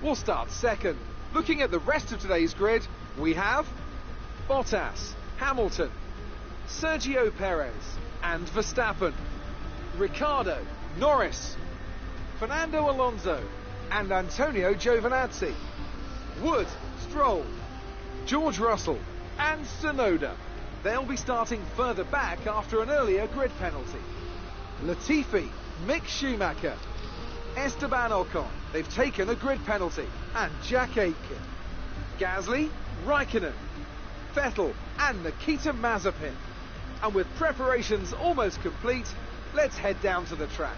will start second. Looking at the rest of today's grid, we have Bottas, Hamilton, Sergio Perez and Verstappen, Ricciardo, Norris, Fernando Alonso and Antonio Giovinazzi, Wood, Stroll, George Russell and Tsunoda. They'll be starting further back after an earlier grid penalty. Latifi, Mick Schumacher, Esteban Ocon, they've taken a grid penalty, and Jack Aitken. Gasly, Raikkonen, Vettel and Nikita Mazepin. And with preparations almost complete, let's head down to the track.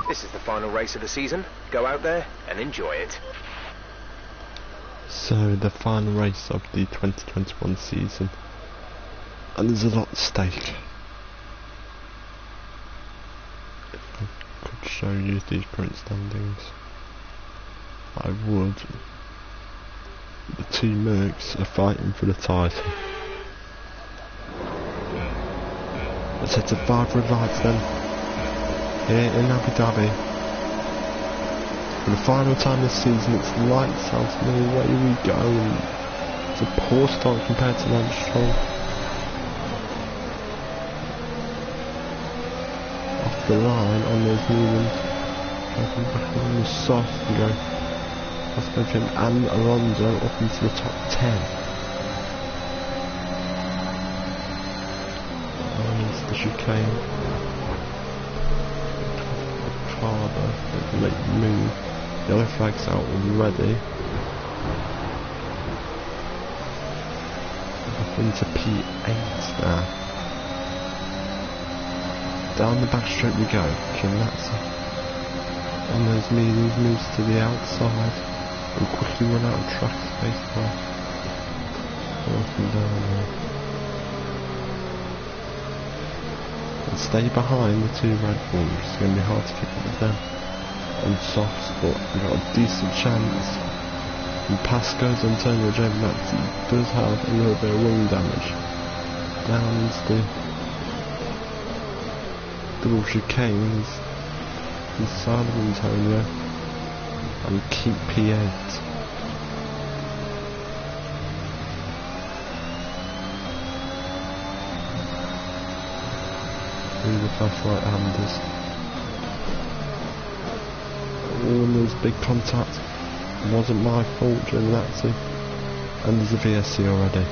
This is the final race of the season. Go out there and enjoy it. So, the final race of the 2021 season. And there's a lot at stake. If I could show you these current standings, I would. The two Mercs are fighting for the title. Let's head to 5 red lights then, here in Abu Dhabi. For the final time this season, it's lights out and away we go, and it's a poor start compared to Lance Stroll. Off the line on those mediums, dropping back on the soft and go. Verstappen and Alonso up into the top 10. And into the chicane. Ricciardo, they can make the move. Yellow flag's out already. Up into P8 now. Down the back straight we go. Giovinazzi on those mediums moves to the outside. And quickly run out of track space there. Walking down there. And stay behind the two Red Bulls. It's going to be hard to keep up with them on softs, but we've got a decent chance. And past goes Antonio Giovinazzi does have a little bit of wing damage. Down into the double chicanes inside of Antonio. And keep P8. Through the fast right-handers. All in those big contact. It wasn't my fault during that too. And there's a VSC already.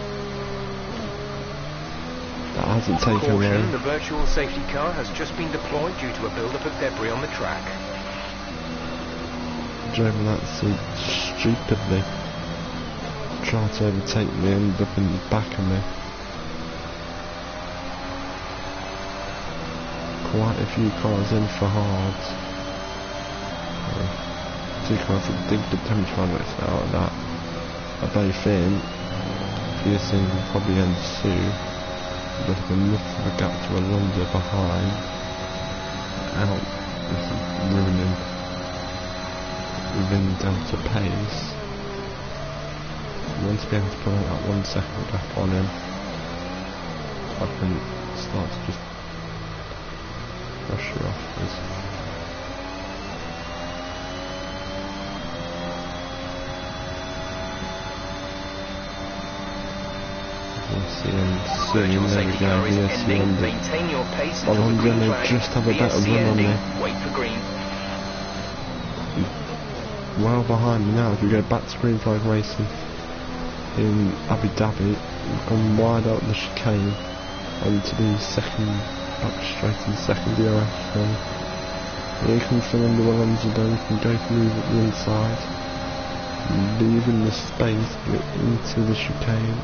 That hasn't taken long. The virtual safety car has just been deployed due to a build-up of debris on the track. Giovinazzi stupidly tried to overtake me and ended up in the back of me. Quite a few cars in for hards. Two cars that did the temperature out of that are both in. VSC will probably end soon. There's enough of a gap to Alonso behind. Out. This is ruining within Delta pace. Want to be able to put that 1 second gap on him. I can start to just pressure off this. We'll see him soon. There we go. VSC ended. Alonso may just have a better run on me. Wait for green. Well behind me now. If we go back to green flag racing in Abu Dhabi, we've gone wide out the chicane onto the second back straight in the second DRS. Here comes Fernando Alonso though, we can go through the inside, leaving the space into the chicane.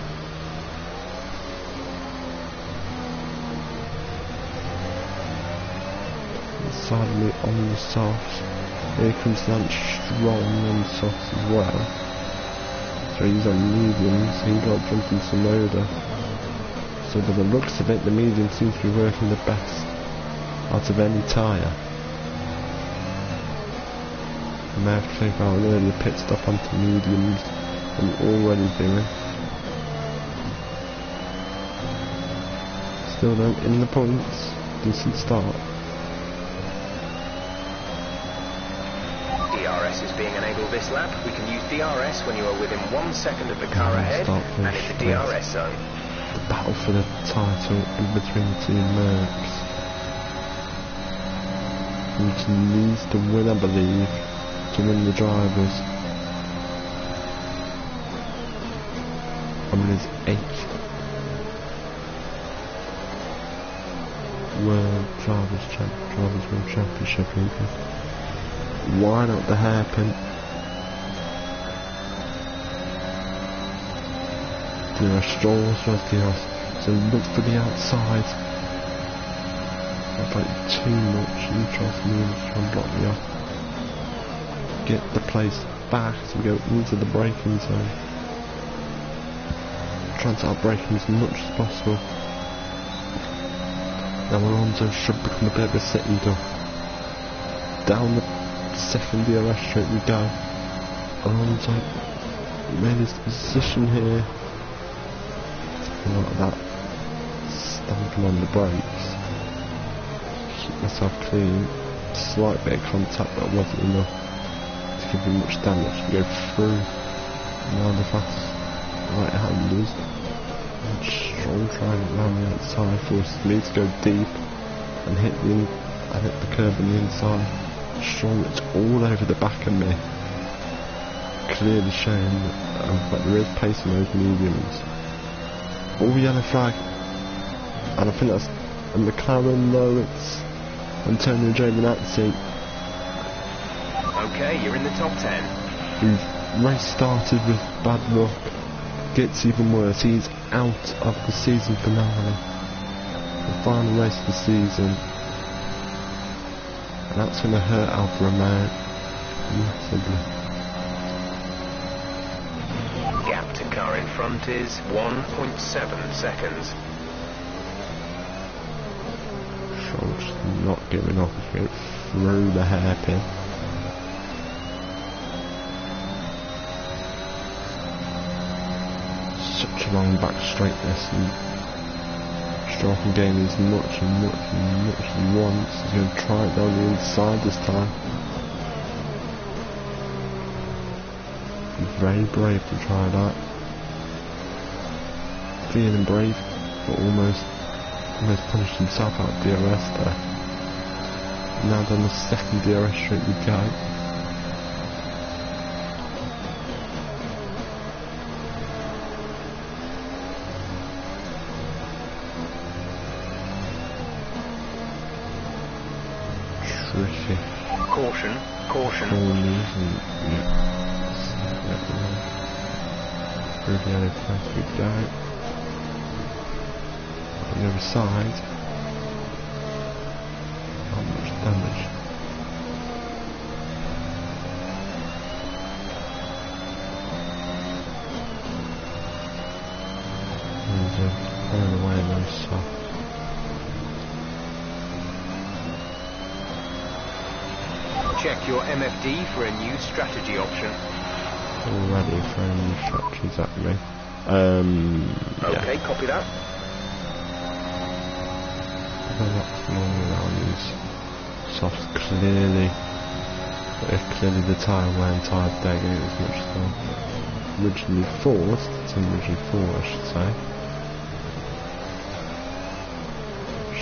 Inside me on the soft. Here comes Lance Stroll on softs as well. So he's on mediums, he got jumping Tsunoda. So by the looks of it, the medium seems to be working the best out of any tyre. I may have to think about an earlier pit stop onto mediums than I'm already doing. Still though, in the points, decent start. DRS is being enabled this lap. We can use DRS when you are within 1 second of the car ahead and in the DRS zone. The battle for the title in between the two Mercs. Which needs to win, I believe, to win the drivers. I mean, it's 8th World Drivers World Championship. Why not the hairpin? Stroll tries DRS, so look for the outside. Not like too much, and tries to move, try and block me off. Get the place back as we go into the braking zone. Trying to outbrake as much as possible. Now Alonso should become a bit of a sitting duck. Down the second DRS straight we go. Alonso made his position here. Like that, stamping on the brakes. Keep myself clean. Slight bit of contact, but it wasn't enough to give him much damage to go through. Now the fast right-handers. And Stroll trying it round the outside, forces me to go deep and hit the curb on the inside. Stroll, it's all over the back of me. Clearly showing that there is pace in those mediums. All yellow flag, and I think that's a McLaren. No, it's Antonio Giovinazzi. Okay, you're in the top 10. Who race started with bad luck, gets even worse. He's out of the season finale, the final race of the season, and that's going to hurt Alfa Romeo massively. Gap to car in front is 1.7 seconds. Stroll's not giving up, he's going through the hairpin. Such a long back straightness, and Stroll can gain as much and much and much as he wants. He's going to try it down the inside this time. Very brave to try that. Feeling brave, but almost punished himself out of DRS there. Now down the second DRS straight we go. Tricky. Caution, caution. Through the other place we go. On the other side. Not much damage. Going away no soft. Check your MFD for a new strategy option. Already throwing instructions at me. Okay, yeah. Copy that. That's normally on these softs clearly. But if clearly the tyre wear and tyre degger as much as I'm originally forced, it's originally for I should say.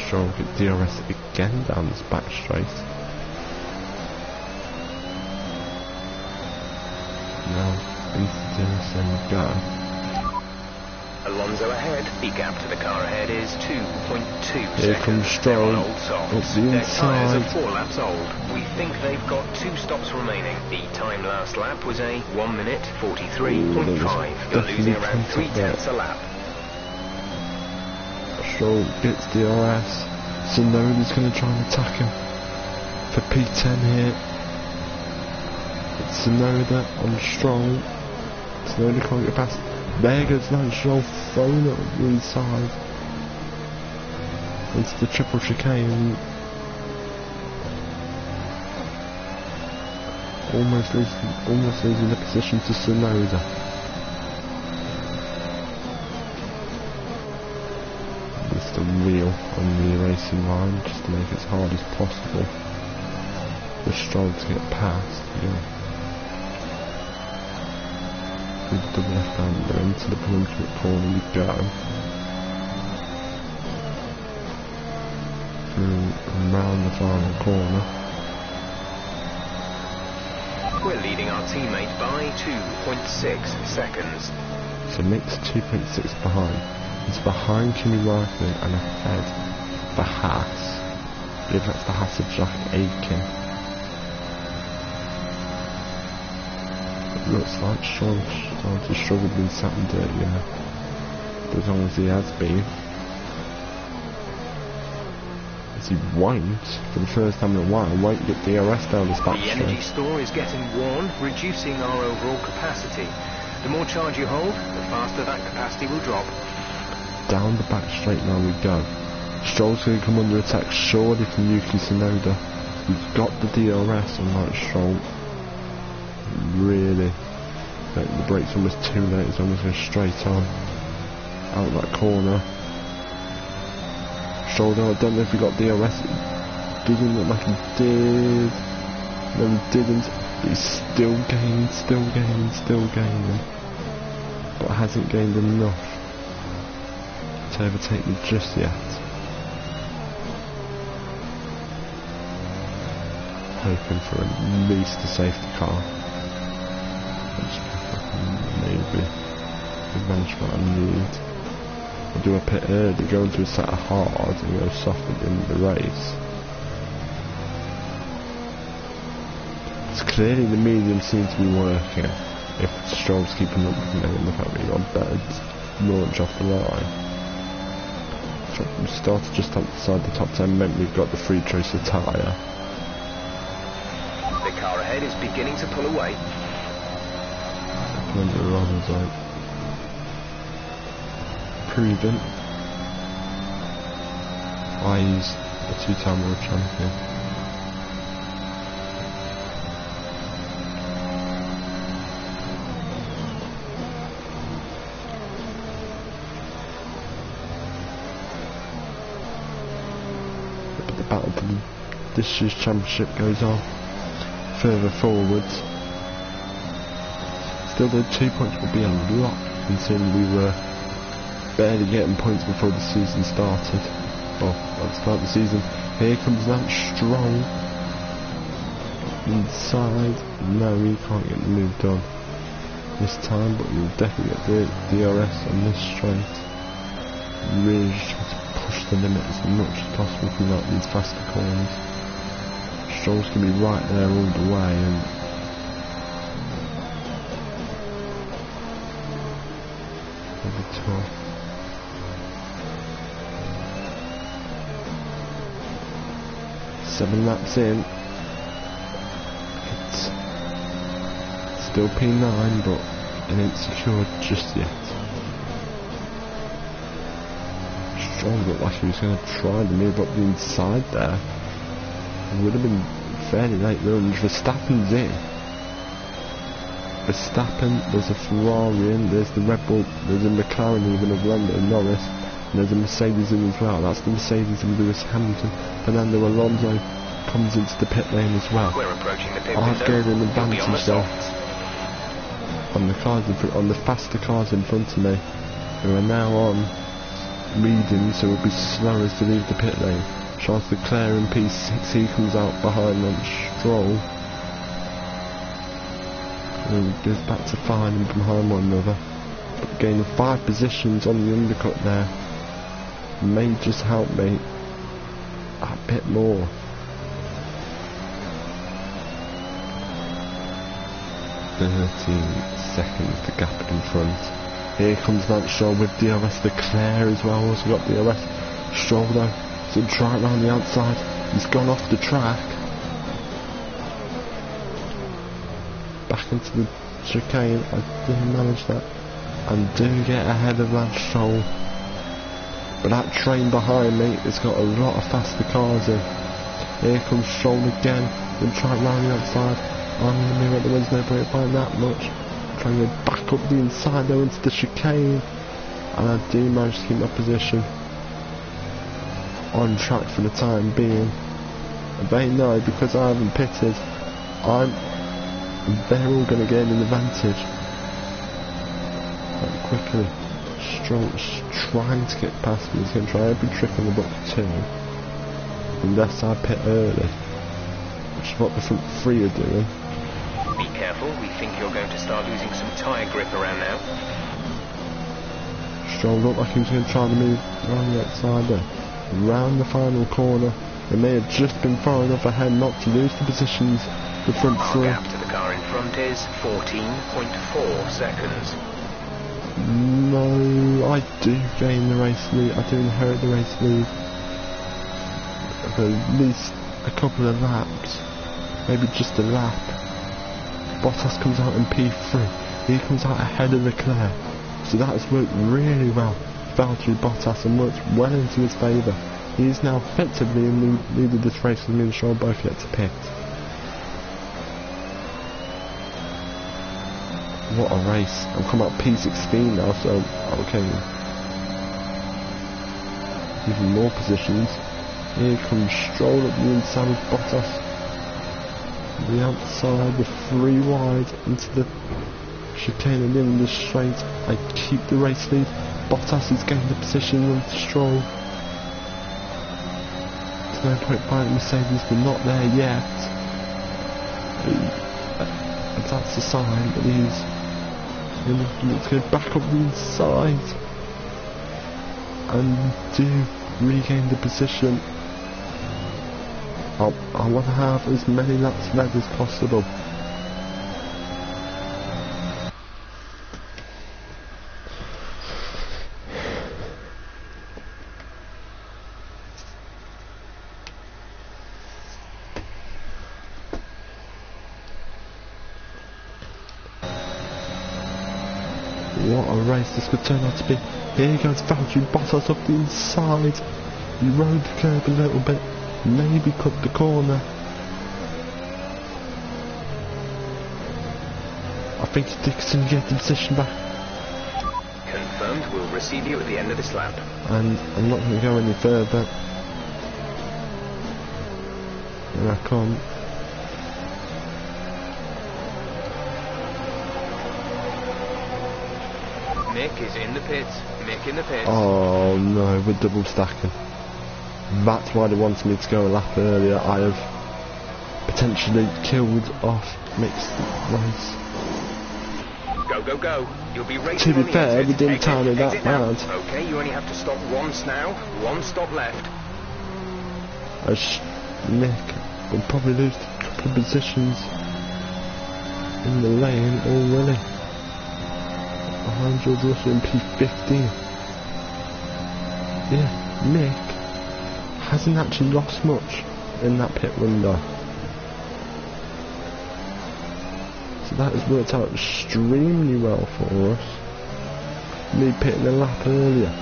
Sure, we'll get DRS again down this back straight. Now into this and go. Alonso ahead. The gap to the car ahead is 2.2 seconds. Here comes Stroll. It's the Their inside. tyres are 4 laps old. We think they've got 2 stops remaining. The time last lap was a 1 minute 43.5. You're losing around 3/10 a lap. Stroll gets DRS. Tsunoda's going to try and attack him for P10 here. It's Tsunoda on Stroll. Tsunoda can't get past. There goes Lance Stroll, thrown up the inside into the triple chicane. Almost losing the position to Tsunoda. Just a wheel on the racing line just to make it as hard as possible for Stroll to get past. Yeah. through the double left-hander into the penultimate corner we go. Through and round the final corner. We're leading our teammate by 2.6 seconds. So Nick's 2.6 behind. He's behind Kimi Raikkonen and ahead the Haas. I believe that's the Haas of Jack Aiken. It looks like Sean's starting to struggle with being sat in dirt, yeah. But as long as he has been. As he won't, for the first time in a while, won't get DRS down this back straight. The energy store is getting worn, reducing our overall capacity. The more charge you hold, the faster that capacity will drop. Down the back straight now we go. Stroll's going to come under attack surely from Yuki Tsunoda. He's got the DRS on that Stroll. Really. The brake's almost too late, he's almost going straight on. Out of that corner. Stroll, I don't know if he got DRS. It doesn't look like he did. No, he didn't. But he's still gaining. But hasn't gained enough to overtake me just yet. Hoping for at least a safety car. Maybe the benchmark I need. I'll do a pit early, go into a set of hard and go soft at the end of the race. It's clearly the medium seems to be working. If Stroll's keeping up with me, look at me, got better launch off the line. We started just outside the top 10, meant we've got the free choice of tyre. The car ahead is beginning to pull away. Proven. He's a two-time world champion. But the battle for this year's championship goes on further forwards. Still, the 2 points will be a lot, considering we were barely getting points before the season started. Well, at the start of the season. Here comes that Stroll. Inside. No, he can't get the move done this time, but we'll definitely get the DRS on this straight. Really just try to push the limit as much as possible from these faster corners. Stroll's going to be right there all the way, and it'll be tough. Seven laps in. It's still P9, but it ain't secured just yet. Stroll looked like he was going to try to move up the inside there. It would have been fairly late lunge. Verstappen's in. Verstappen, there's a Ferrari in, there's the Red Bull, there's a McLaren even of Lando Norris, and there's a Mercedes in as well. That's the Mercedes of Lewis Hamilton. Fernando Alonso comes into the pit lane as well. We're approaching the pit I've gained an advantage on though on the cars on the faster cars in front of me, who are now on medium, so we'll be slower to leave the pit lane. Charles Leclerc in P6, he comes out behind on Stroll. And goes back to fine and behind one another. But gaining 5 positions on the undercut there may just help me a bit more. 13 seconds the gap in front. Here comes Lance Stroll with DRS. Leclerc as well, also got DRS. Stroll though, so try it around the outside. He's gone off the track. Back into the chicane. I do manage that and do get ahead of Lance Stroll. But that train behind me has got a lot of faster cars in. Here comes Stroll again. Then try it round the outside. I'm in the mirror, there was no break by that much. Trying to go back up the inside though into the chicane. And I do manage to keep my position on track for the time being. And they know because I haven't pitted, they're all going to gain an advantage. quickly. Stroll's trying to get past me. He's going to try every trick in the book too. Unless I pit early, which is what the front three are doing. Be careful, we think you're going to start losing some tyre grip around now. Stroll looked like he was going to try to move around the outside there. Round the final corner. They may have just been far enough ahead not to lose the positions. The front Our three. gap to the car in front is 14.4 seconds. No, I do gain the race lead. I do inherit the race lead. For at least a couple of laps. Maybe just a lap. Bottas comes out in P3. He comes out ahead of Leclerc. So that has worked really well. Valtteri Bottas and worked well into his favour. He is now effectively in the lead of this race, and me and Stroll both yet to pit. What a race. I'm coming out P16 now, so okay. Even more positions. Here comes Stroll at the inside of Bottas. The outside, the 3 wide into the chicane and in the straight. I keep the race lead. Bottas is getting the position with Stroll. There's no point fighting Mercedes, they're not there yet. That's a sign that he's going to go back up the inside and do regain the position. I want to have as many laps led as possible. What a race this could turn out to be. Here goes Valtteri Bottas up the inside. He rode the curb a little bit. Maybe cut the corner. I think Dixon get the position back. Confirmed, we'll receive you at the end of this lap. And I'm not going to go any further. Here I come. Mick is in the pits. Mick in the pits. Oh no, we're double stacking. That's why they wanted me to go a lap earlier. I have potentially killed off Mick's race. Go, go, go. You'll be racing. To be fair, we didn't time it that bad. Okay, you only have to stop once now. One stop left. Mick will probably lose a couple of positions in the lane already. Behind George Russell in P15. Yeah, Mick hasn't actually lost much in that pit window. So that has worked out extremely well for us. Me pitting a lap earlier.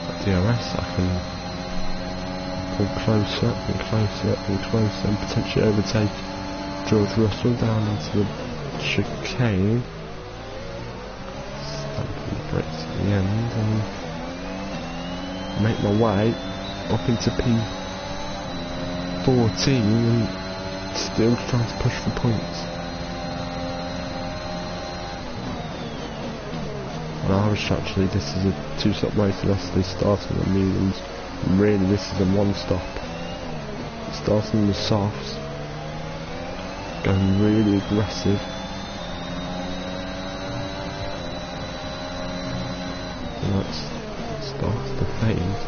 At DRS I can pull closer and closer and closer and potentially overtake George Russell down into the chicane. Stamping the brakes at the end and make my way up into P14 and still trying to push for points. On Irish actually this is a 2-stop race unless they start on the mediums. Really this is a 1-stop. Starting in the softs. Going really aggressive. And that starts to fade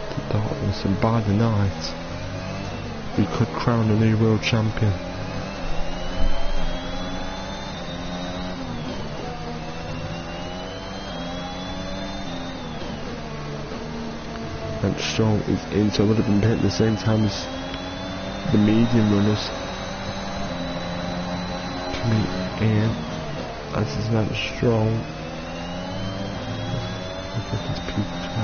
to darkness, and by the night we could crown a new world champion. And Stroll is in, so I would have been hit at the same time as the medium runners coming in, as is Lance Stroll. I think it's P12.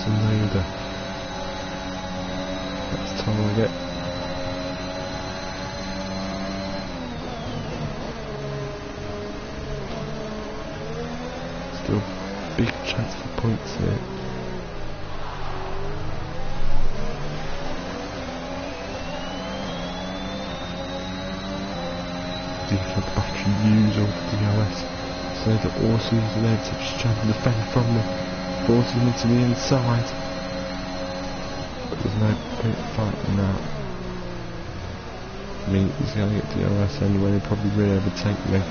Sonoda. That's target. Still big chance for points here. see if the battery use all the DRS. So they're awesome using there to just try to defend from me, forcing me to the inside. But there's no point fighting that. I mean, he's going to get DRS anyway, he'll probably really overtake me.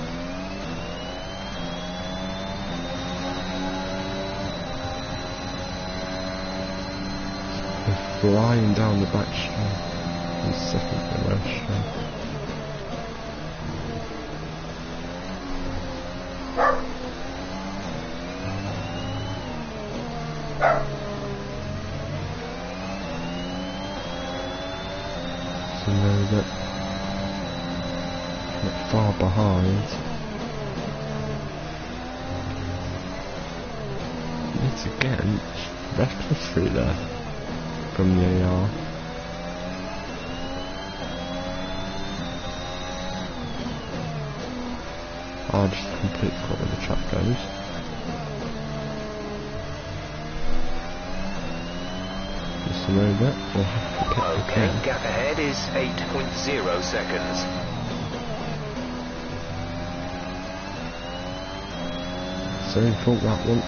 Flying down the back straight, the second DRS straight. So now that not far behind. It's again reckless through there. From the AR. I'll just completely forgot where the track goes. Just a little bit, we'll have to pick the Okay, gap ahead is 8.0 seconds. So he thought that one.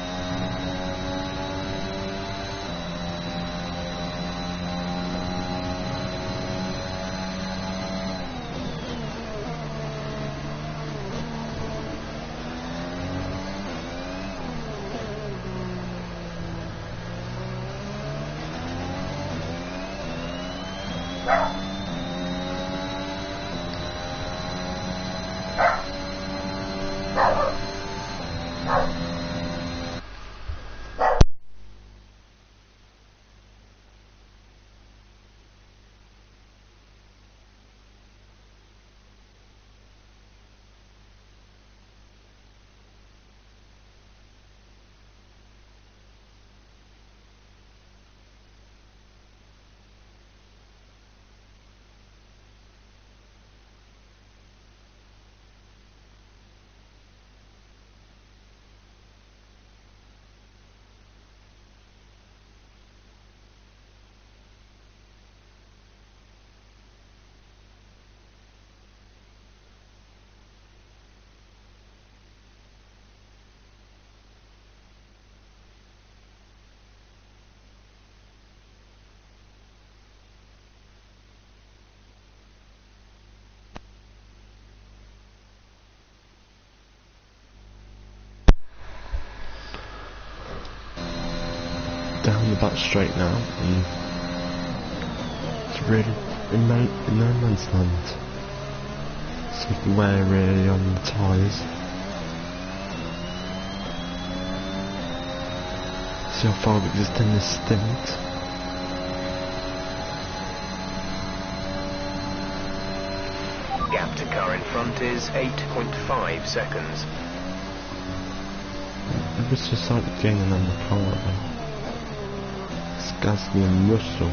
Down the back straight now, and it's really in no man's land. So you can wear really on the tyres. See how far we've just done this stint. Gap to car in front is 8.5 seconds. It was just like gaining on the car though. Gasly and Russell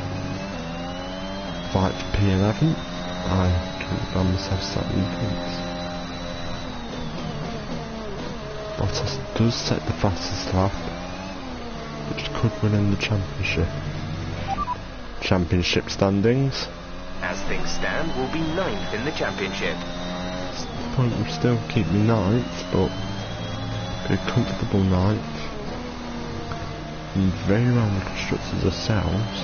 fight for P11. I couldn't find myself slightly points. Bottas does set the fastest lap, which could win in the championship standings. As things stand, we'll be 9th in the championship. The point will still keep me 9th, but be a comfortable 9th. And very well the constructors ourselves.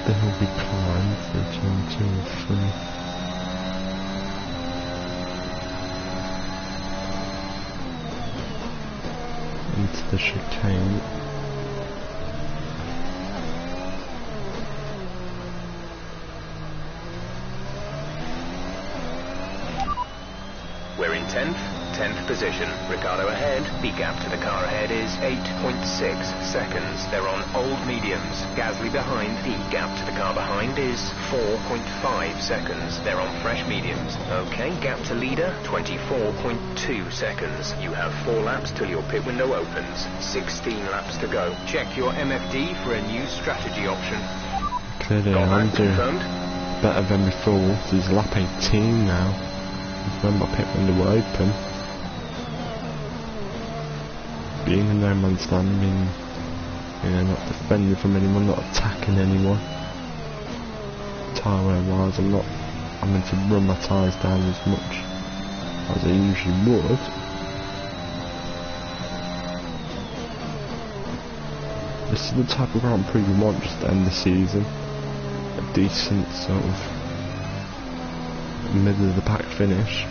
They will be climbed for turn 2 and 3 into the chicane. We're in 10th position. Ricardo ahead. The gap to the car ahead is 8.6 seconds. They're on old mediums. Gasly behind. The gap to the car behind is 4.5 seconds. They're on fresh mediums. Okay, gap to leader, 24.2 seconds. You have 4 laps till your pit window opens. 16 laps to go. Check your MFD for a new strategy option. Clearly I'm doing better than before. This is lap 18 now. When my pit window will open. being in no man's land, meaning, you know, not defending from anyone, not attacking anyone. Tyre wear wise, I'm not having to run my tyres down as much as I usually would. This is the type of Grand Prix we want just to end the season. A decent sort of middle of the pack finish.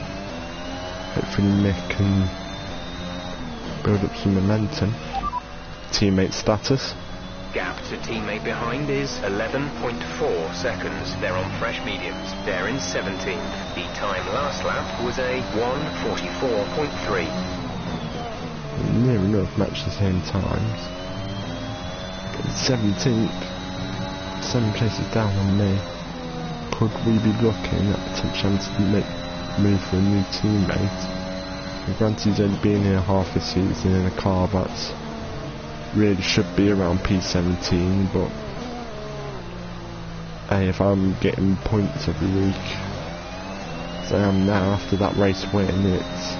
Hopefully Mick can build up some momentum. Teammate status. Gap to teammate behind is 11.4 seconds. They're on fresh mediums. They're in 17th. The time last lap was a 1:44.3. Near enough match the same times. But 17th, 7 places down on me. Could we be looking at a chance to make move for a new teammate? And granted, he's only been here half a season in a car that's really should be around P17, but hey, if I'm getting points every week as I am now after that race win, it's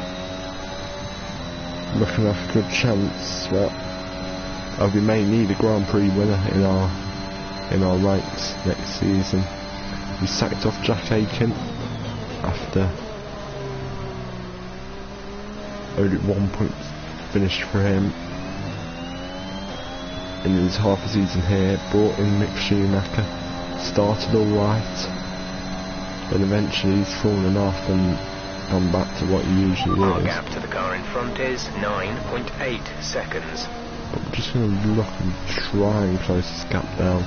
looking like a good chance that we may need a Grand Prix winner in our ranks next season. We sacked off Jack Aiken after only 1 point finished for him in his half a season here. Brought in Mick Schumacher, started alright, but eventually he's fallen off and gone back to what he usually Our is. gap to the car in front is 9.8 seconds. But we're just going to look and try and close this gap down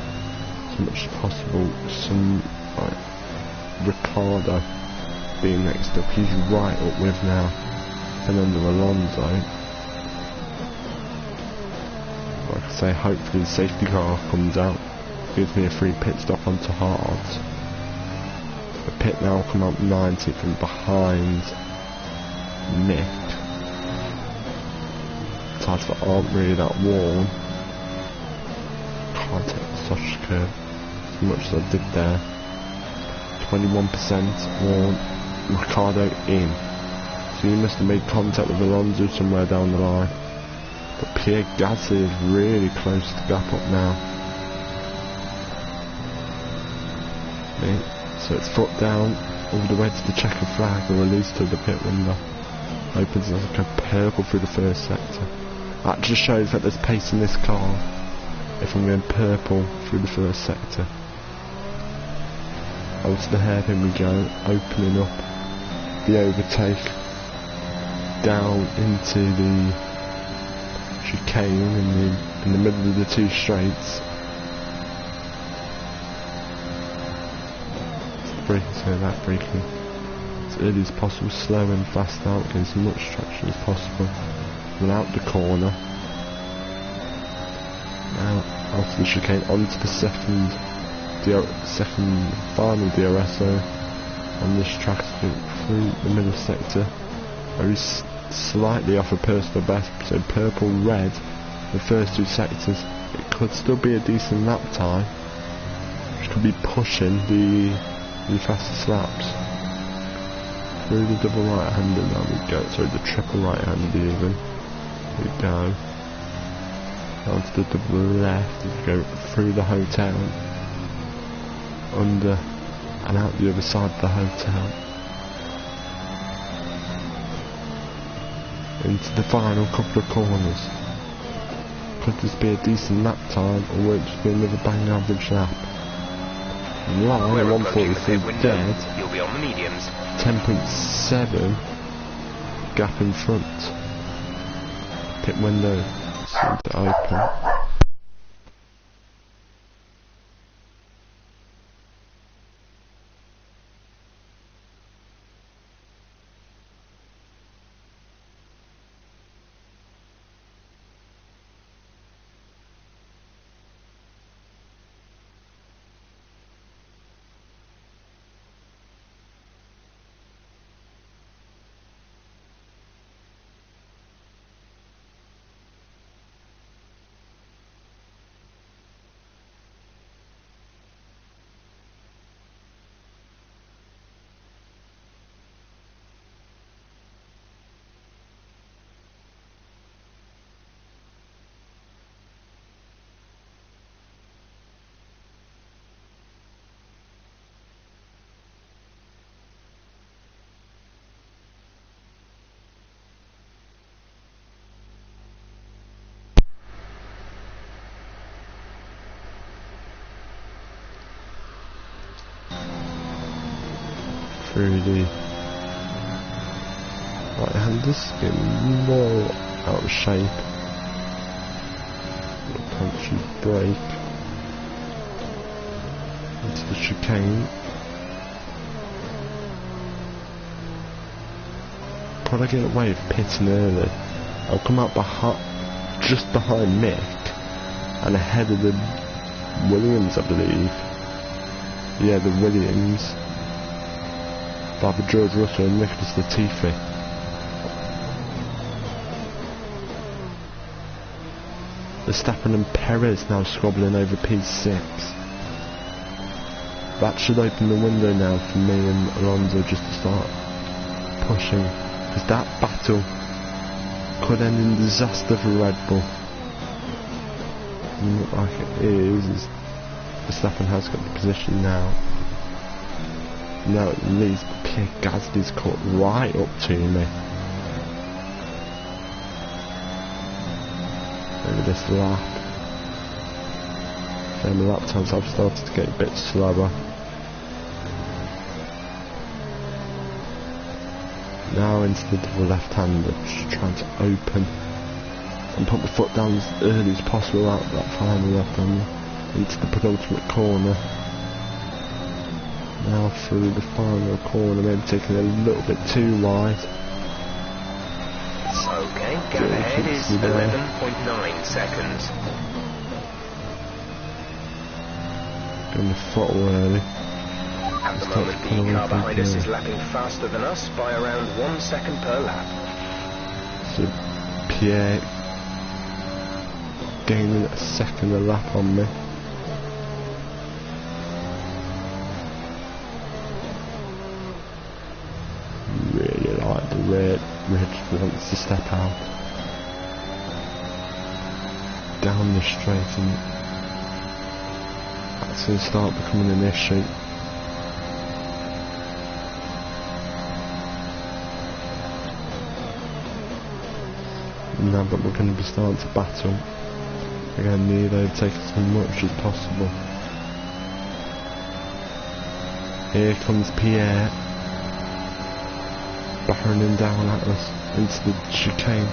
as much as possible. Some like Ricardo being next up, he's right up with now Fernando Alonso. Like I say, hopefully the safety car comes out, gives me a free pit stop onto hards. The pit now come up 90 from behind Mick. Tires that aren't really that worn. Can't take the sausage curve as much as I did there. 21% worn. Ricardo in. So he must have made contact with Alonso somewhere down the line. But Pierre Gasly is really close to the gap up now. Okay, so it's foot down all the way to the checkered flag or release to the pit window. Opens as like a purple through the first sector. That just shows that there's pace in this car if I'm going purple through the first sector. Out to the hairpin we go, opening up the overtake down into the chicane in the middle of the two straights. Braking, so that braking as early as possible, slow and fast out, getting as much traction as possible without the corner. Now out of the chicane onto the second final DRS on this track through the middle sector. Very slightly off a personal best, so purple red the first two sectors. It could still be a decent lap time, which could be pushing the fastest laps. Through the double right-hander now we go, sorry, the triple right-hander even. We go down to the double left, we go through the hotel, under and out the other side of the hotel, into the final couple of corners. Could this be a decent lap time, or will it just be another bang average lap? Line at 143 dead. You'll be on the mediums. 10.7 gap in front. Pit window seems to open. through the right-handers, getting more out of shape. Punchy brake into the chicane. Probably get away with pitting early. I'll come out just behind Mick and ahead of the Williams, I believe. Yeah, the Williams. By the George Russell and Nicholas Latifi. Verstappen and Perez now squabbling over P6. That should open the window now for me and Alonso just to start pushing. Because that battle could end in disaster for Red Bull. Doesn't look like it is. Verstappen has got the position now. Now at least Pierre Gasly's caught right up to me. Over this lap. Then the lap times have started to get a bit slower. Now into the double left-hander, just trying to open and put the foot down as early as possible out that final left-hander into the penultimate corner. Now through the final corner, maybe taking a little bit too wide. Okay, gap ahead is 11.9 seconds. Going to throttle early. At the moment, the car behind us is lapping faster than us by around 1 second per lap. So Pierre gaining a second a lap on me. Really like the red wants to step out. Down the straight, and that's going to start becoming an issue. Now but we're going to be starting to battle. We're going to need to overtake as much as possible. Here comes Pierre, barreling down at us into the chicane.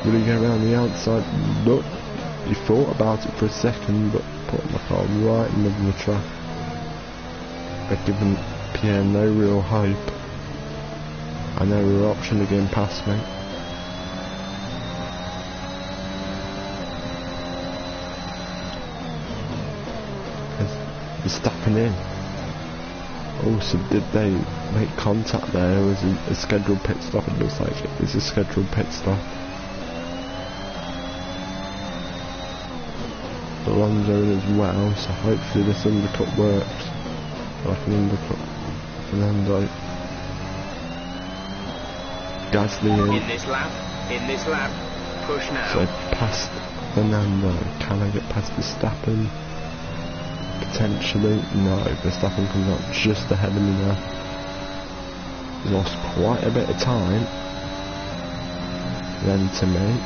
Will he go around the outside? Look, he thought about it for a second, but put my car right in the middle of the track. They're giving Pierre no real hope. I know real option of getting past me. Stepping in. Also, did they make contact there? Was it a scheduled pit stop? It looks like it is a scheduled pit stop. Alonso in as well, so hopefully this undercut works. Like an undercut Fernando. Gasly in. In this lap, push now. So past Fernando. Can I get past Verstappen? Potentially, no. Verstappen comes out just ahead of me now. Lost quite a bit of time then to me.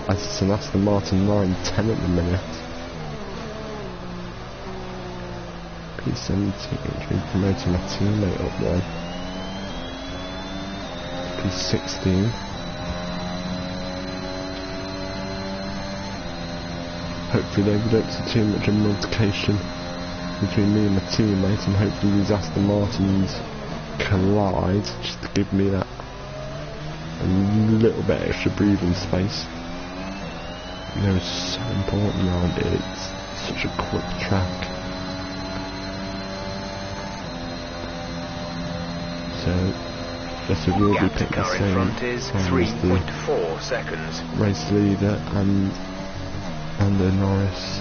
It's an Aston Martin 910 at the minute. P17, which means promoting my teammate up there. P16. Hopefully they don't see too much of an altercation between me and my teammate, and hopefully these Aston Martins collide just to give me that a little bit extra breathing space. You know, it's so important around it. It's such a quick track. So yes, we will be picking the same is 3.4 seconds. Race leader and Lando Norris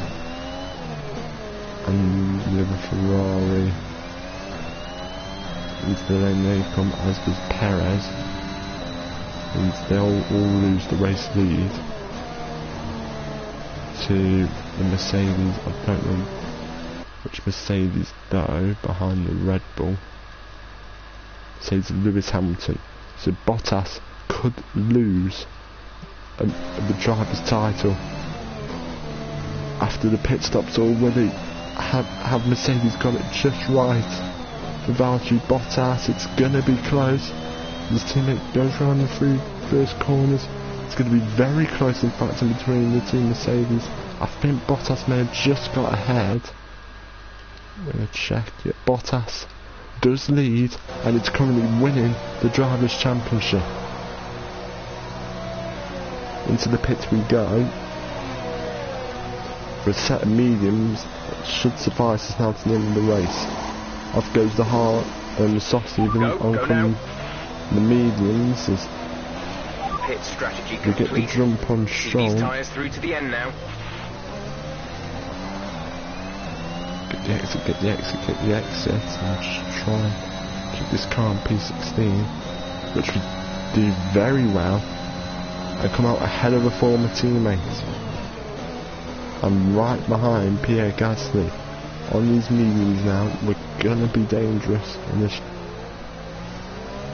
and the other Ferrari into the lane. They come, as does Perez, and they'll all lose the race lead to the Mercedes. I don't know which Mercedes though, behind the Red Bull. Mercedes Lewis Hamilton. So Bottas could lose the driver's title after the pit stops, or will he? have Mercedes got it just right for Valtteri Bottas? It's gonna be close. His teammate goes around the 3 first corners. It's going to be very close, in fact, in between the two Mercedes. I think Bottas may have just got ahead. I'm going to check it. Bottas does lead, and it's currently winning the Drivers' Championship. Into the pits we go. For a set of mediums, it should suffice us now to the end of the race. Off goes the hard and the soft even on the mediums. As pit strategy we get the jump on Stroll. These tyres through to the end now. Get the exit, get the exit, get the exit. I'll just try and keep this car on P16, which we do very well, and come out ahead of a former teammate. I'm right behind Pierre Gasly. On these mediums now, we're gonna be dangerous in this.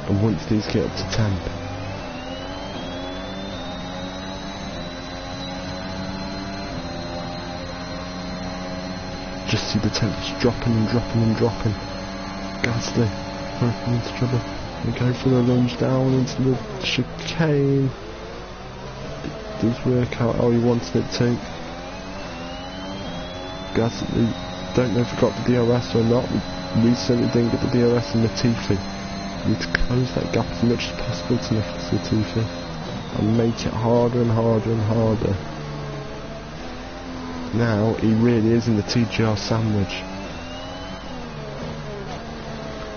And once these get up to temp, just see the temps dropping and dropping and dropping. Gasly working into trouble. We go for the lunge down into the chicane. It does work out how he wanted it to. Gasly, don't know if we got the DRS or not. We certainly didn't get the DRS in Latifi. We need to close that gap as much as possible to Latifi and make it harder and harder and harder. Now he really is in the TGR sandwich.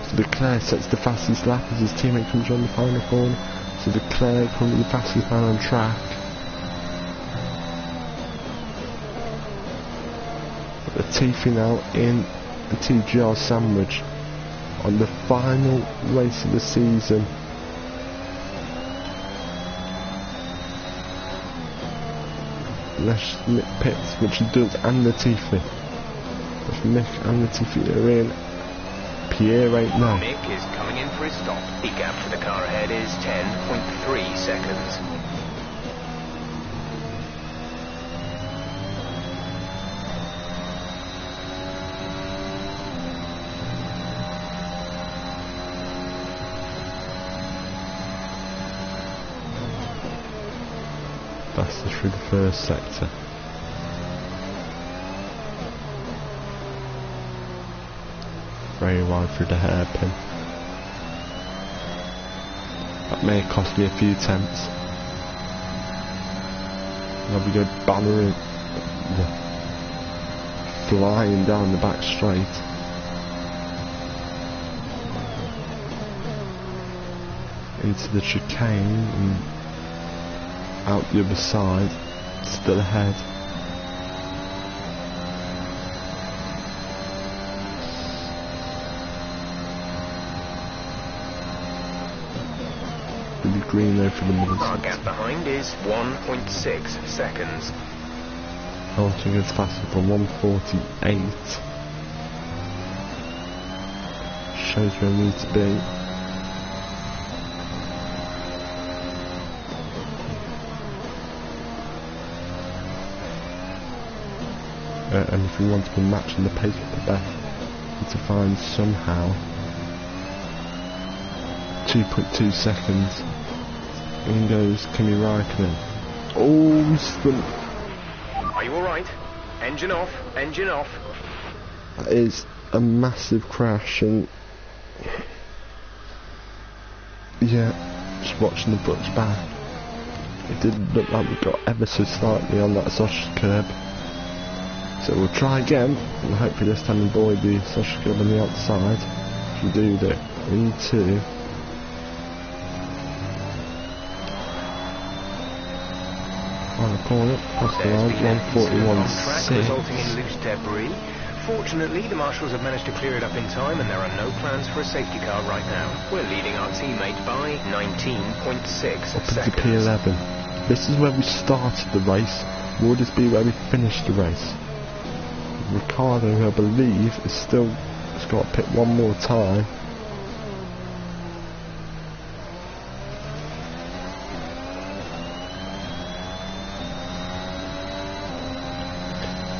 So Leclerc sets the fastest lap as his teammate comes around the final corner. So Leclerc currently the fastest man on track. Latifi now in the TGR sandwich on the final race of the season. Let's Mick pits, which he does, and Latifi. If Mick and Latifi are in, Pierre ain't no. Mick is coming in for his stop. The gap to the car ahead is 10.3 seconds. That's through the first sector. Very wide through the hairpin. That may have cost me a few tenths. Now we go bannering, flying down the back straight. Into the chicane and out the other side, still ahead. Really green there for the middle. Our gap behind is 1.6 seconds. Hamilton goes faster for 1:48. Shows where we need to be. And if we want to be matching the pace with the best, we need to find somehow 2.2 seconds. In goes Kimi Raikkonen. Oh, sprint. Are you alright? Engine off, engine off. That is a massive crash, and yeah, just watching the Brooks back, it did look like we got ever so slightly on that sausage curb. So we'll try again, and hopefully this time avoid the sausage curb on the outside. If we do that, into final corner, past the line, 1:41.6. Resulting in loose debris. Fortunately, the marshals have managed to clear it up in time, and there are no plans for a safety car right now. We're leading our teammate by 19.6 up seconds. into P11. This is where we started the race. Will this be where we finish the race? Ricardo, who I believe is still has got to pit one more time.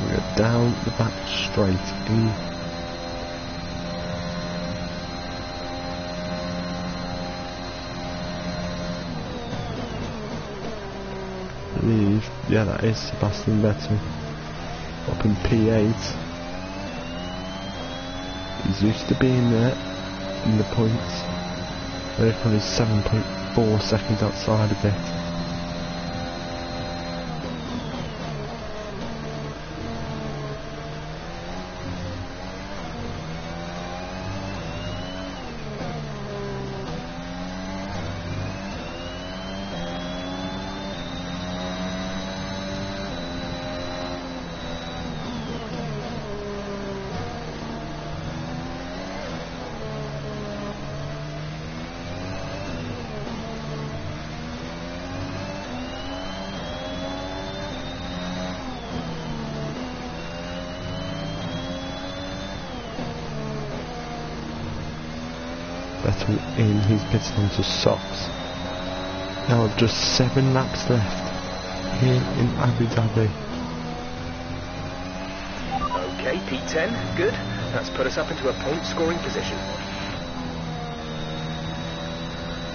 We're down the back straight in. Yeah, that is Sebastian Vettel up in P8. He's used to being there in the points. They're probably 7.4 seconds outside of it. Vettel in, he's pitted onto socks. Now just 7 laps left here in Abu Dhabi. Okay, P10, good. That's put us up into a point scoring position.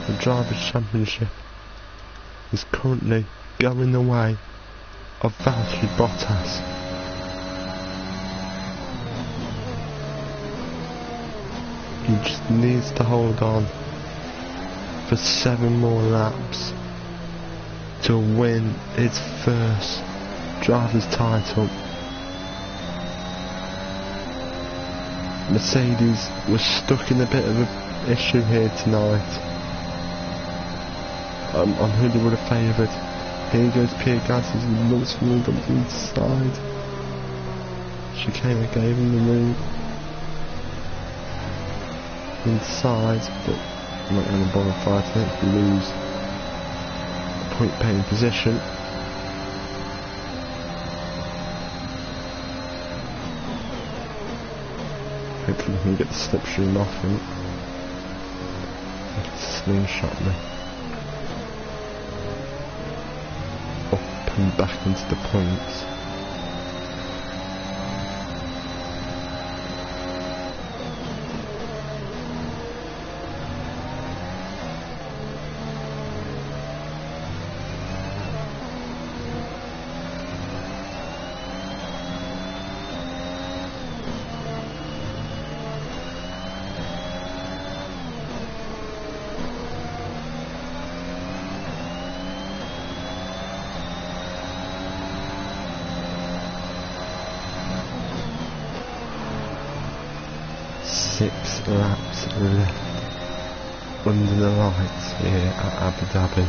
The Drivers' Championship is currently going the way of Valtteri Bottas. He just needs to hold on for 7 more laps to win his first driver's title. Mercedes was stuck in a bit of an issue here tonight on who they would have favoured. Here goes Pierre Gasly, he looks for the inside. Chicane gave him the move inside, but I'm not going to bother fighting it. Lose point paying position. Hopefully we can get the slipstream off him. He can slingshot me up and back into the points. Laps left under the lights here at Abu Dhabi.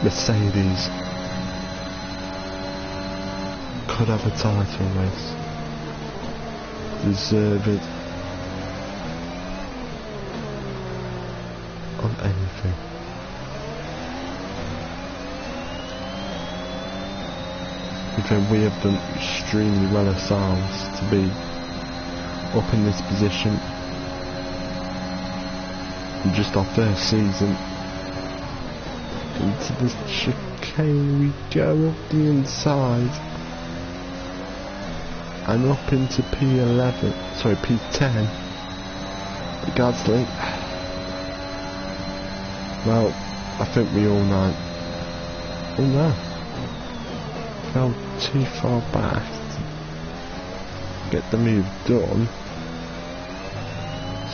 Mercedes could have a title race. Deserve it on anything. Because we have done extremely well ourselves to be up in this position. Just our first season. Into the chicane we go up the inside and up into P11, sorry, P10. The Gasly. Well, I think we all know. Oh no, fell too far back to get the move done.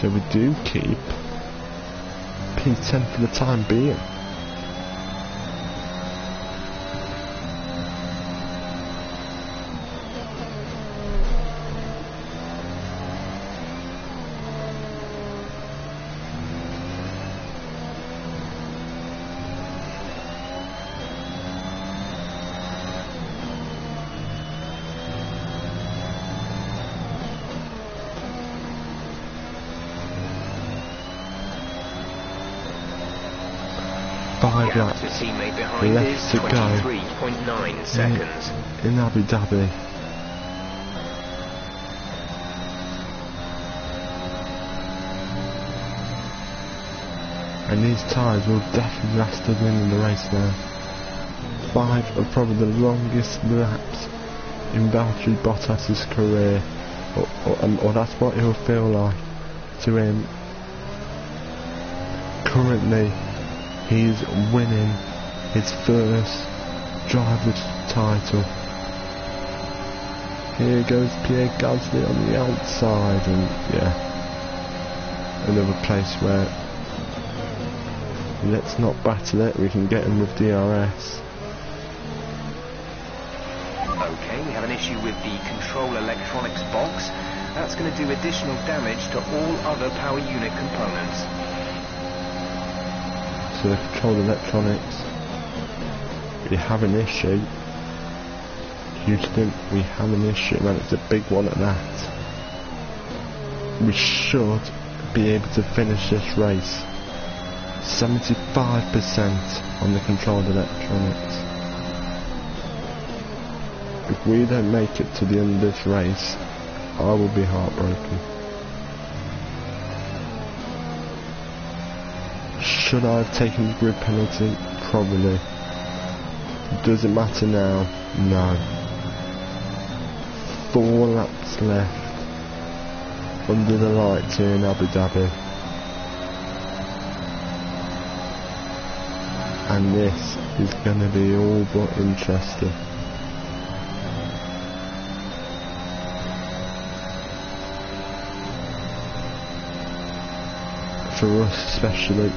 So we do keep P10 for the time being. Five laps left to go 23.9 seconds. In Abu Dhabi. And these tyres will definitely last us in the race now. 5 are probably the longest laps in Valtteri Bottas's career, or that's what it'll feel like to him. Currently, he's winning his first driver's title. Here goes Pierre Gasly on the outside, and yeah, another place where let's not battle it, we can get him with DRS. Okay, we have an issue with the control electronics box. That's going to do additional damage to all other power unit components. So the control electronics, we have an issue. Houston, we have an issue, and it's a big one at that. We should be able to finish this race 75% on the controlled electronics. If we don't make it to the end of this race, I will be heartbroken. Should I have taken the grid penalty? Probably. Does it matter now? No. 4 laps left under the lights here in Abu Dhabi. And this is going to be all but interesting. For us especially,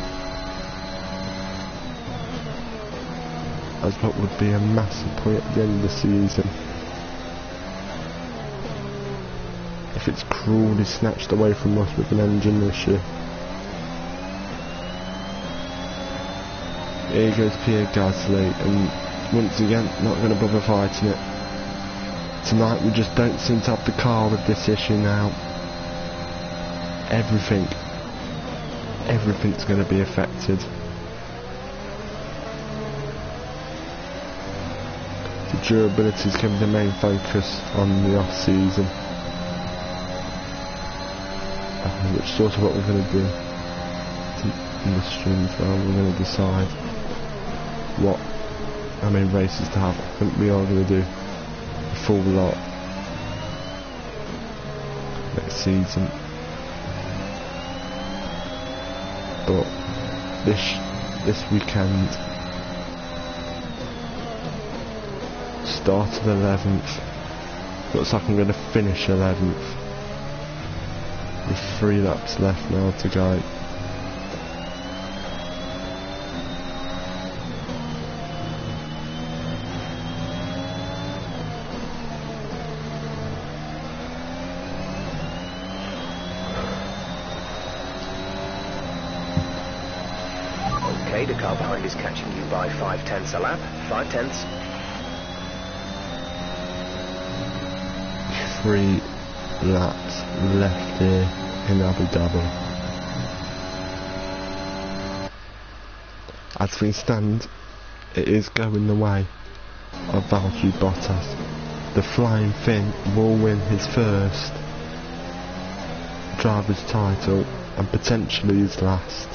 as what would be a massive point at the end of the season. If it's cruelly snatched away from us with an engine issue. Here goes Pierre Gasly, and once again not going to bother fighting it. Tonight we just don't seem to have the car with this issue now. Everything's going to be affected. The durability is going to be the main focus on the off season, which is sort of what we're going to do in the stream as well. We're going to decide how many races to have. I think we are going to do a full lot next season, but this weekend, started 11th, looks like I'm going to finish 11th with 3 laps left now to go. Okay, the car behind is catching you by 5/10 a lap. 5/10. 3 laps left here in Abu Dhabi. As things stand, it is going the way of Valtteri Bottas. The Flying Finn will win his first driver's title and potentially his last,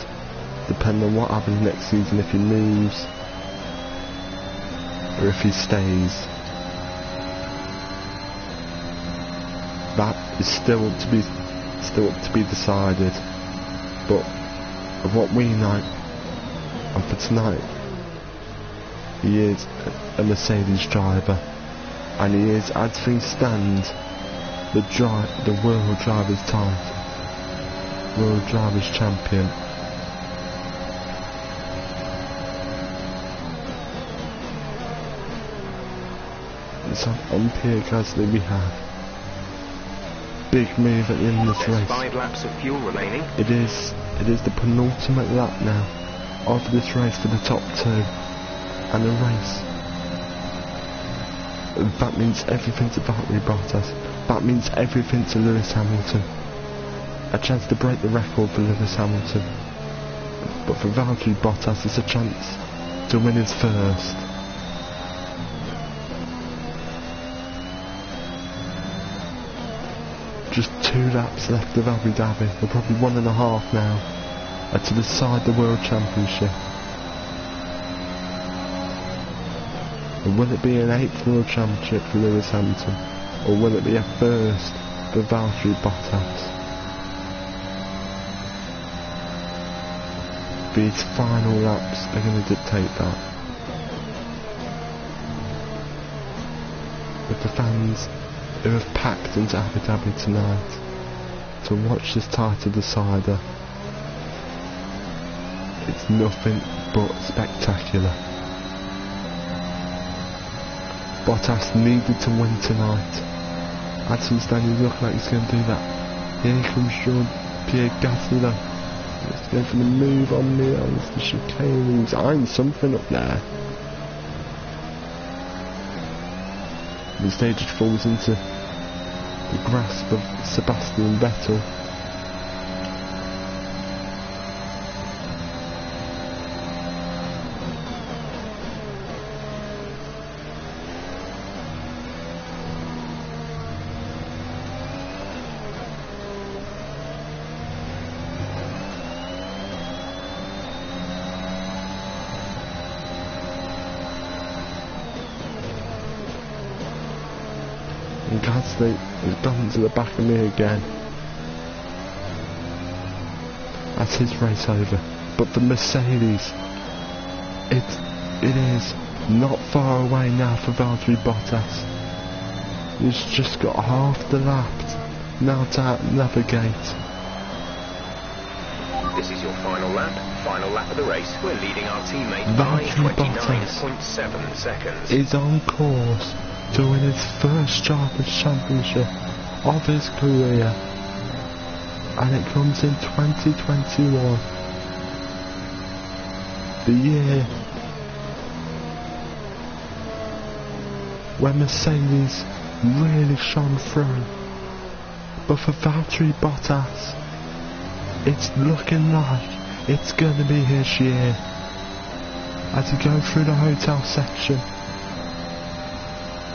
depending on what happens next season, if he leaves or if he stays. That is still to be decided, but of what we know, and for tonight, he is a Mercedes driver, and he is, as things stand, the world driver's title, world driver's champion. So on Pierre Gasly we have big move at the end of this race. 5 laps of fuel remaining. It is the penultimate lap now of this race for the top 2 and a race. That means everything to Valtteri Bottas. That means everything to Lewis Hamilton. A chance to break the record for Lewis Hamilton. But for Valtteri Bottas, it's a chance to win his first. Just 2 laps left of Abu Dhabi, or probably 1.5 now, to decide the World Championship. And will it be an 8th World Championship for Lewis Hamilton, or will it be a first for Valtteri Bottas? These final laps are going to dictate that. With the fans who have packed into Abu Dhabi tonight to watch this title decider, it's nothing but spectacular. Bottas needed to win tonight. As he's standing, he's looking like he's going to do that. Here comes Jean-Pierre Gasly though. He's going for the move on me, on the chicane. He's eyeing something up there. Instead just falls into the grasp of Sebastian Vettel. And Gasly has gone to the back of me again. That's his race over. But for Mercedes, it is not far away now for Valtteri Bottas. He's just got half the lap now to navigate. This is your final lap of the race. We're leading our teammate by 29.7 seconds. Is on course to win his first Drivers' Championship of his career, and it comes in 2021, the year when Mercedes really shone through. But for Valtteri Bottas, it's looking like it's going to be his year. As he goes through the hotel section,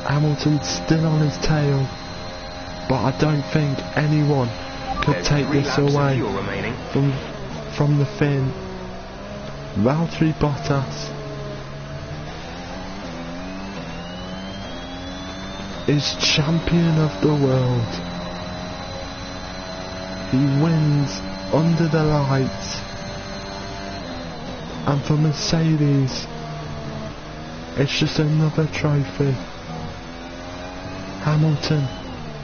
Hamilton's still on his tail, but I don't think anyone could take this away from the Finn. Valtteri Bottas is champion of the world. He wins under the lights, and for Mercedes, it's just another trophy. Hamilton,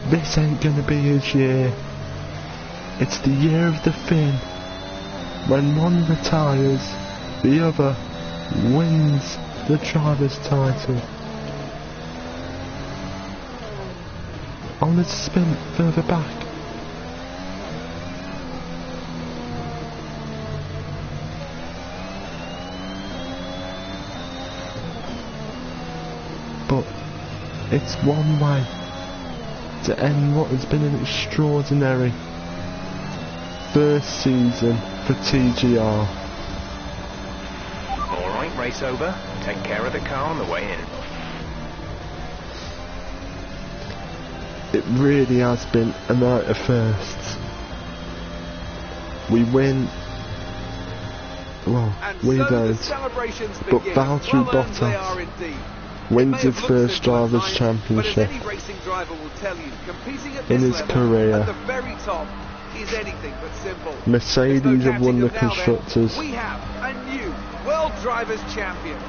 this ain't gonna be his year. It's the year of the Finn. When one retires, the other wins the driver's title. On the spin further back. But it's one way to end what has been an extraordinary first season for TGR. Alright, race over. Take care of the car on the way in. It really has been a night of firsts. We win. Well, And we so don't. the celebrations But begin. Valtteri Well earned they are Bottas indeed. wins May his have first looked good Drivers' last night, Championship but as any racing driver will tell you, competing at in this his level, career. at the very top, is anything but simple. Mercedes There's no have won the counting them now, then. Constructors. We have a new World Drivers' Champion.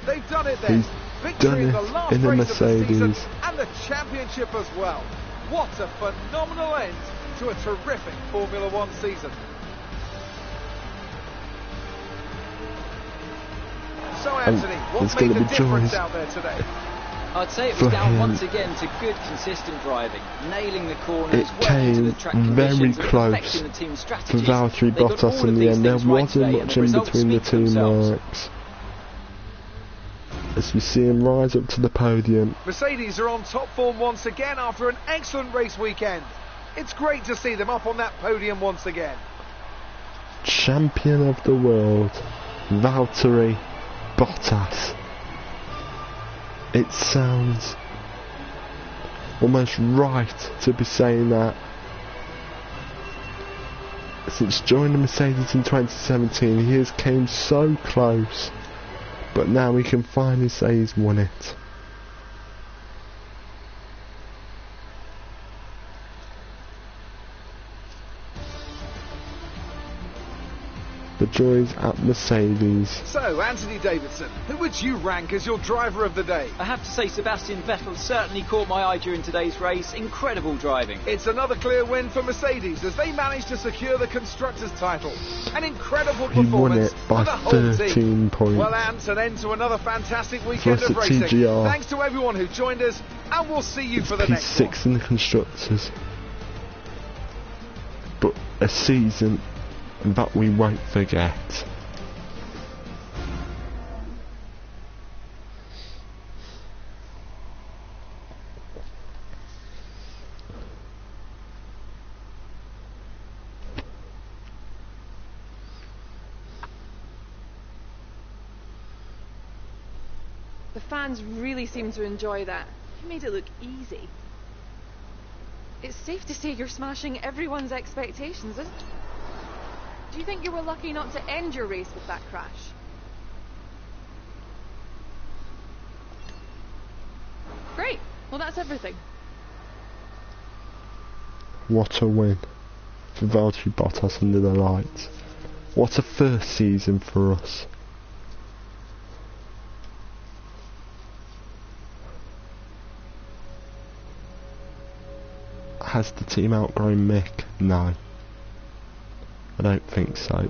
They've done it then. He's Victory done in the it last in a race of the season Mercedes. and the championship as well. What a phenomenal end to a terrific Formula One season. So Anthony, there's what made gonna the be difference joys out there today? I'd say it for was down him. once again to good, consistent driving, nailing the corners, It working to the came track very conditions, and close perfecting the team's for strategies. Valtteri They got Bottas all in of the these end. There things right wasn't today, and much the in results between the speak for two themselves. marks. As we see him rise up to the podium. Mercedes are on top form once again after an excellent race weekend. It's great to see them up on that podium once again. Champion of the world, Valtteri Bottas. It sounds almost right to be saying that. Since joining Mercedes in 2017, he has came so close, But now we can finally say he's won it. The joys at Mercedes. So, Anthony Davidson, who would you rank as your driver of the day? I have to say Sebastian Vettel certainly caught my eye during today's race. Incredible driving. It's another clear win for Mercedes as they managed to secure the Constructors' title. An incredible He won performance it by for the whole 13 team. points. Well, Ant, an end to another fantastic weekend For us of at racing. TGR. Thanks to everyone who joined us, and we'll see you for the next one. P6 in the Constructors. But a season that we won't forget. The fans really seem to enjoy that. You made it look easy. It's safe to say you're smashing everyone's expectations, isn't it? Do you think you were lucky not to end your race with that crash? Great. Well, that's everything. What a win for Valtteri Bottas under the lights. What a first season for us. Has the team outgrown Mick? No. I don't think so.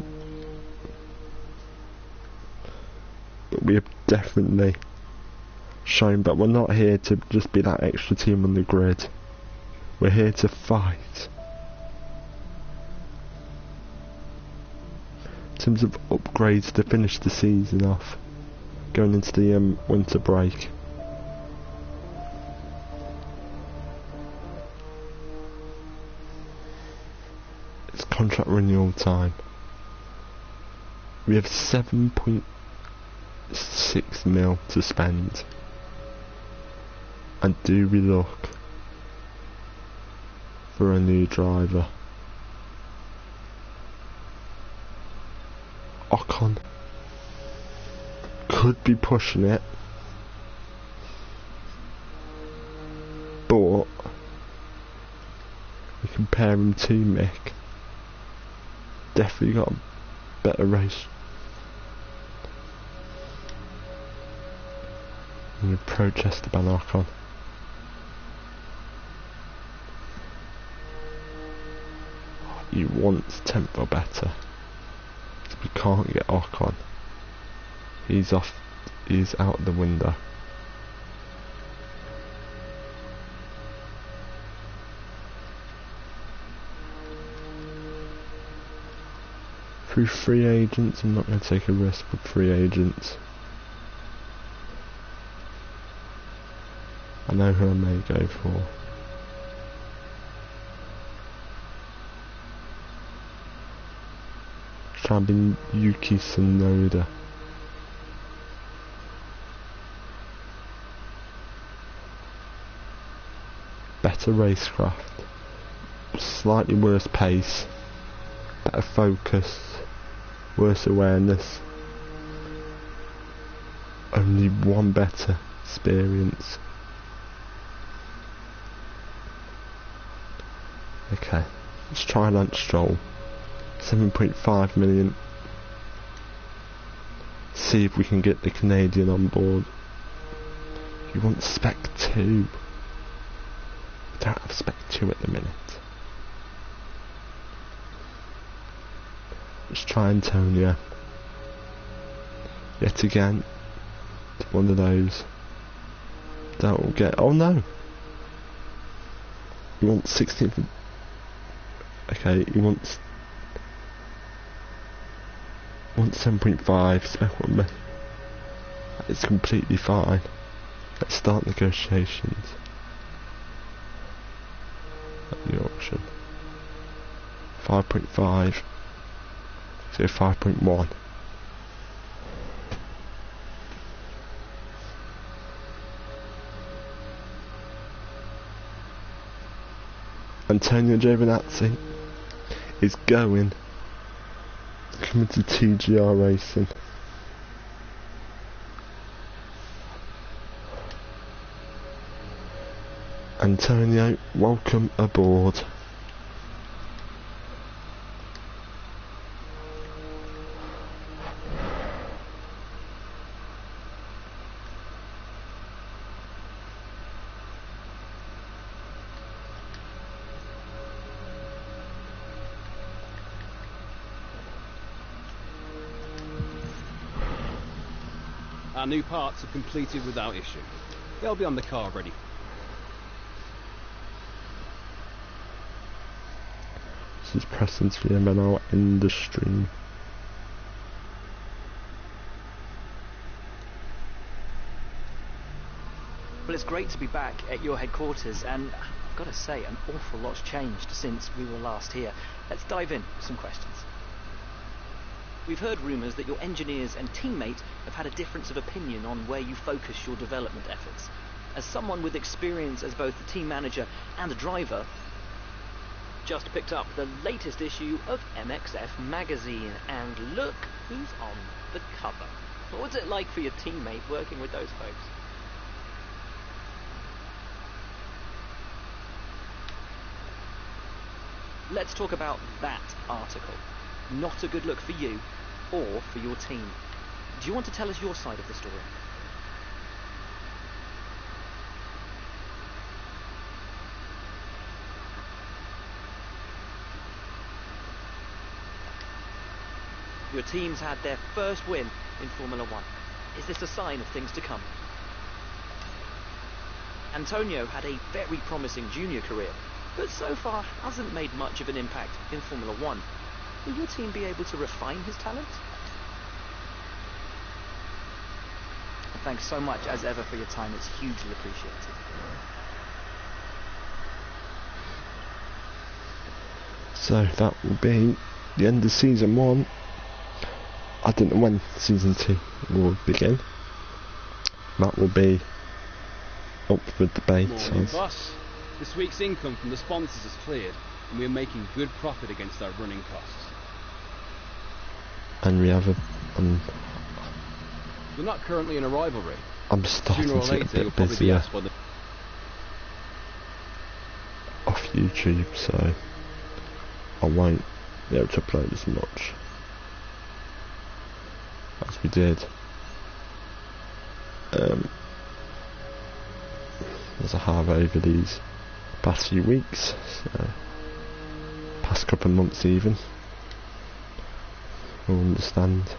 But we have definitely shown that we're not here to just be that extra team on the grid. We're here to fight. In terms of upgrades to finish the season off, going into the winter break. Contract renewal time. We have 7.6 mil to spend. And do we look for a new driver? Ocon could be pushing it, but we compare him to Mick. Definitely got a better race. I'm going to protest about Ocon. He wants 10th or better. So we can't get Ocon. He's off. He's out the window. Through free agents, I'm not going to take a risk with free agents. I know who I may go for. Try and be Yuki Tsunoda. Better racecraft, slightly worse pace, better focus, worse awareness, only one better experience. Okay, let's try Lance Stroll. 7.5 million. See if we can get the Canadian on board. You want Spec 2? We don't have Spec 2 at the minute. Let's try Antonio. Yet again, one of those that will get. Oh no! He wants 16th. Okay, he wants 7.5 spec 1 million. It's completely fine. Let's start negotiations at the auction. 5.5. So 5.1. Antonio Giovinazzi is coming to TGR Racing. Antonio, welcome aboard. Our new parts are completed without issue. They'll be on the car ready. This is Preston's VM and I'll end the stream. Well, it's great to be back at your headquarters, and I've got to say, an awful lot's changed since we were last here. Let's dive in with some questions. We've heard rumours that your engineers and teammate have had a difference of opinion on where you focus your development efforts. As someone with experience as both a team manager and a driver, just picked up the latest issue of MXF magazine, and look who's on the cover. What was it like for your teammate working with those folks? Let's talk about that article. Not a good look for you or for your team. Do you want to tell us your side of the story? Your team's had their first win in Formula One. Is this a sign of things to come? Antonio had a very promising junior career, but so far hasn't made much of an impact in Formula One. Will your team be able to refine his talents? Thanks so much, as ever, for your time. It's hugely appreciated. So that will be the end of season 1. I don't know when season 2 will begin. That will be up for debate. Morning, boss. This week's income from the sponsors is cleared, and we're making good profit against our running costs. And we have We're not currently in a rivalry. I'm starting Sooner or to get later, a you'll bit probably be busier asked by the... off YouTube, so I won't be able to upload as much as we did as I have over these past few weeks, so past couple of months even. You'll understand.